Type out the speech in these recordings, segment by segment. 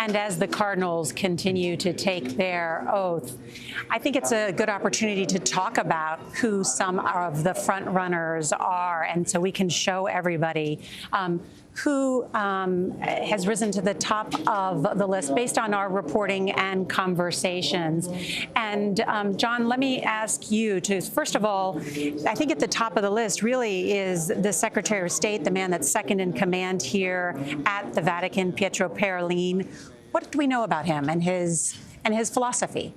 and as the cardinals continue to take their oath, I think it's a good opportunity to talk about who some of the front runners are, and so we can show everybody who has risen to the top of the list based on our reporting and conversations. And John, let me ask you to, first of all, I think at the top of the list really is the Secretary of State, the man that's second in command here at the Vatican, Pietro Parolin. What do we know about him and his philosophy?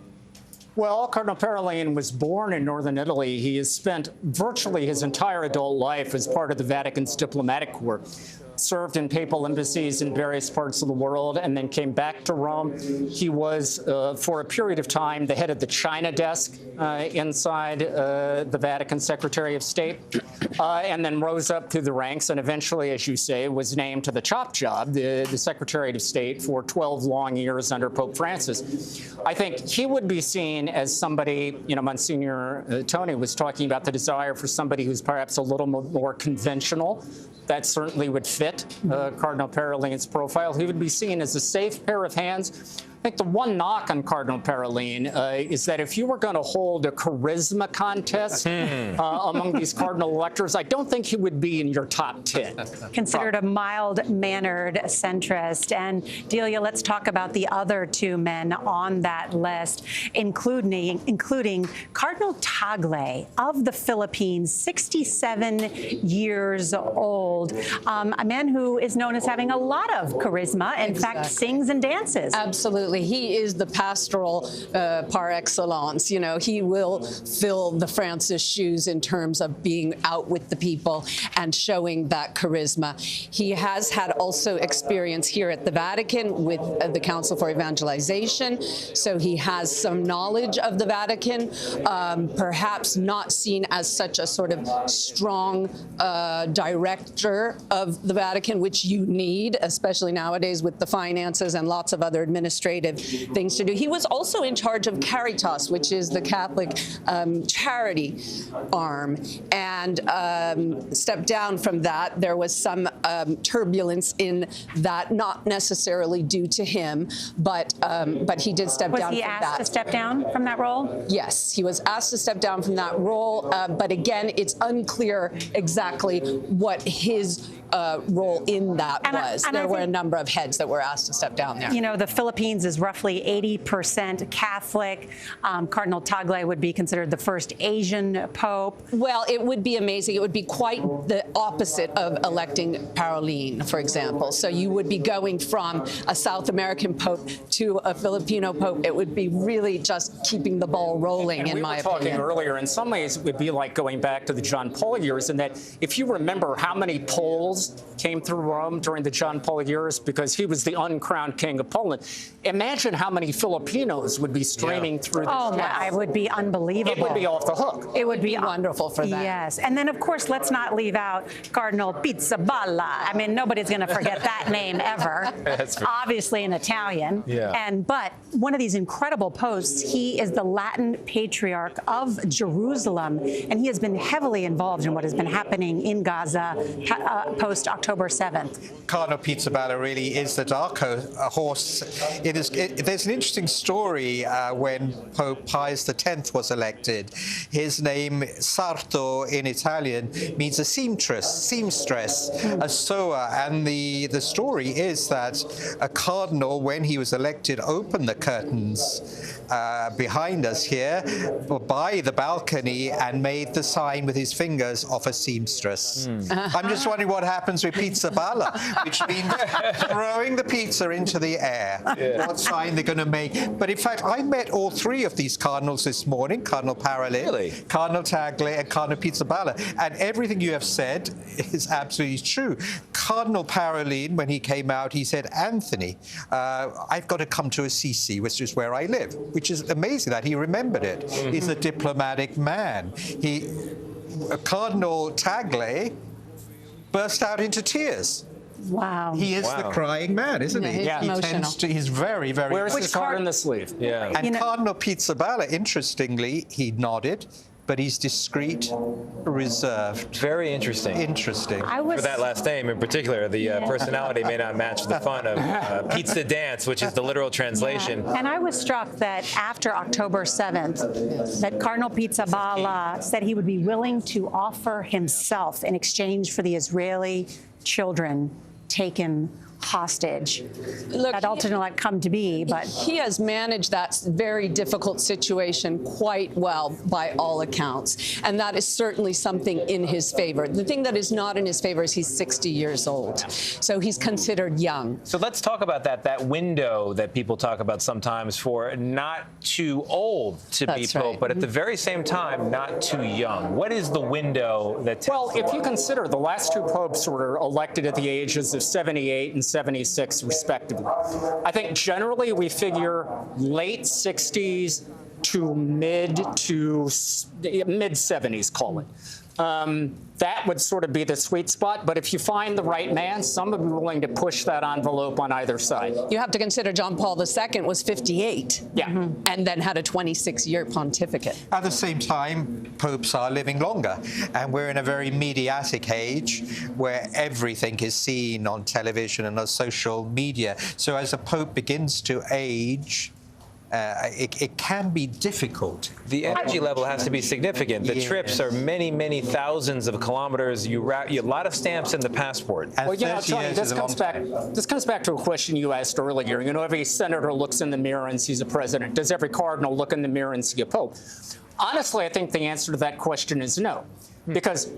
Well, Cardinal Parolin was born in northern Italy. He has spent virtually his entire adult life as part of the Vatican's diplomatic corps. Served in papal embassies in various parts of the world and then came back to Rome. He was, for a period of time, the head of the China desk inside the Vatican Secretary of State, and then rose up through the ranks and eventually, as you say, was named to the top job, the Secretary of State, for 12 long years under Pope Francis. I think he would be seen as somebody, Monsignor Tony was talking about the desire for somebody who's perhaps a little more conventional. That certainly would fit Cardinal Parolin's profile. He would be seen as a safe pair of hands. I think the one knock on Cardinal Parolin is that if you were going to hold a charisma contest among these cardinal electors, I don't think he would be in your top 10. Considered a mild-mannered centrist. And Delia, let's talk about the other two men on that list, including Cardinal Tagle of the Philippines, 67 years old, a man who is known as having a lot of charisma, in fact, sings and dances. Absolutely. He is the pastoral par excellence. He will fill the Francis shoes in terms of being out with the people and showing that charisma. He has had also experience here at the Vatican with the Council for Evangelization, so he has some knowledge of the Vatican, perhaps not seen as such a sort of strong director of the Vatican, which you need, especially nowadays with the finances and lots of other administrative things to do. He was also in charge of Caritas, which is the Catholic charity arm, and stepped down from that. There was some turbulence in that, not necessarily due to him, but he did step down from that. Was he asked to step down from that role? Yes, he was asked to step down from that role, but again, it's unclear exactly what his role in that was. There were a number of heads that were asked to step down there. The Philippines is roughly 80% Catholic. Cardinal Tagle would be considered the first Asian pope. Well, it would be amazing. It would be quite the opposite of electing Parolin, for example. So you would be going from a South American pope to a Filipino pope. It would be really just keeping the ball rolling, in my opinion. We were talking earlier, in some ways it would be like going back to the John Paul years, in that if you remember how many Poles came through Rome during the John Paul years, because he was the uncrowned king of Poland, imagine how many Filipinos would be streaming through this. Oh, it would be unbelievable. It would be off the hook. It would be wonderful for that. Yes. And then, of course, let's not leave out Cardinal Pizzaballa. I mean, nobody's going to forget that name ever. Obviously an Italian. Yeah. But one of these incredible posts, he is the Latin Patriarch of Jerusalem, and he has been heavily involved in what has been happening in Gaza post-October 7th. Cardinal Pizzaballa really is the dark horse. There's an interesting story when Pope Pius X was elected. His name, sarto in Italian, means a seamstress, a sewer. And the story is that a cardinal, when he was elected, opened the curtains behind us here by the balcony and made the sign with his fingers of a seamstress. I'm just wondering what happens with Pizzaballa, which means throwing the pizza into the air. What sign they're going to make. But in fact, I met all three of these cardinals this morning, Cardinal Parolin, Cardinal Tagle, and Cardinal Pizzaballa. And everything you have said is absolutely true. Cardinal Parolin, when he came out, he said, Anthony, I've got to come to Assisi, which is where I live, which is amazing that he remembered it. He's a diplomatic man. Cardinal Tagle burst out into tears. Wow. He is the crying man, isn't he? Yeah, He tends to, he's very, very... Where's his heart in the sleeve? And Cardinal Pizzaballa, interestingly, he nodded, but he's discreet, reserved. Very interesting. Interesting. For that last name in particular, the personality may not match the fun of pizza dance, which is the literal translation. Yeah. And I was struck that after October 7th, that Cardinal Pizzaballa said he would be willing to offer himself in exchange for the Israeli children taken hostage. Look, that ultimately not come to be, but he has managed that very difficult situation quite well by all accounts, and that is certainly something in his favor. The thing that is not in his favor is he's 60 years old, so he's considered young. So let's talk about that window that people talk about sometimes for not too old to be Pope, right. but at the very same time, not too young. What is the window that... Well, if you consider the last two popes were elected at the ages of 78 and 76, respectively. I think generally we figure late 60s to mid 70s, call it. That would sort of be the sweet spot. But if you find the right man, some would be willing to push that envelope on either side. You have to consider John Paul II was 58, and then had a 26-year pontificate. At the same time, popes are living longer, and we're in a very mediatic age where everything is seen on television and on social media. So as a pope begins to age, it can be difficult. The energy level has to be significant. The trips are many, many thousands of kilometers. You a lot of stamps in the passport. Well, you know, Tony, this comes back to a question you asked earlier. You know, every senator looks in the mirror and sees a president. Does every cardinal look in the mirror and see a pope? Honestly, I think the answer to that question is no. Because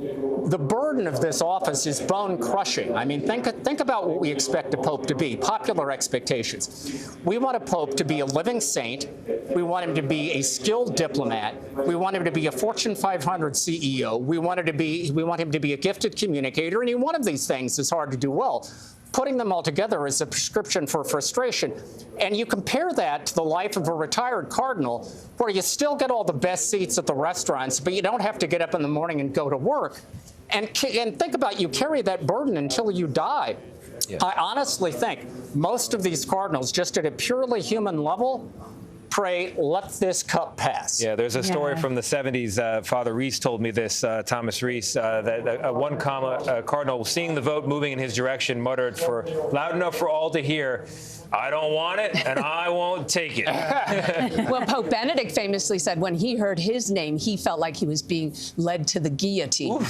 the burden of this office is bone-crushing. I mean, think about what we expect a pope to be, popular expectations. We want a pope to be a living saint. We want him to be a skilled diplomat. We want him to be a Fortune 500 CEO. We want him to be a gifted communicator. Any one of these things is hard to do well. Putting them all together is a prescription for frustration. And you compare that to the life of a retired cardinal, where you still get all the best seats at the restaurants, but you don't have to get up in the morning and go to work. And think about, you carry that burden until you die. Yeah. I honestly think most of these cardinals, just at a purely human level, pray, let this cup pass. Yeah, there's a story from the 70s. Father Reese told me this, Thomas Reese, that one cardinal, seeing the vote moving in his direction, muttered for loud enough for all to hear, "I don't want it, and I won't take it." Well, Pope Benedict famously said when he heard his name, he felt like he was being led to the guillotine. Oof.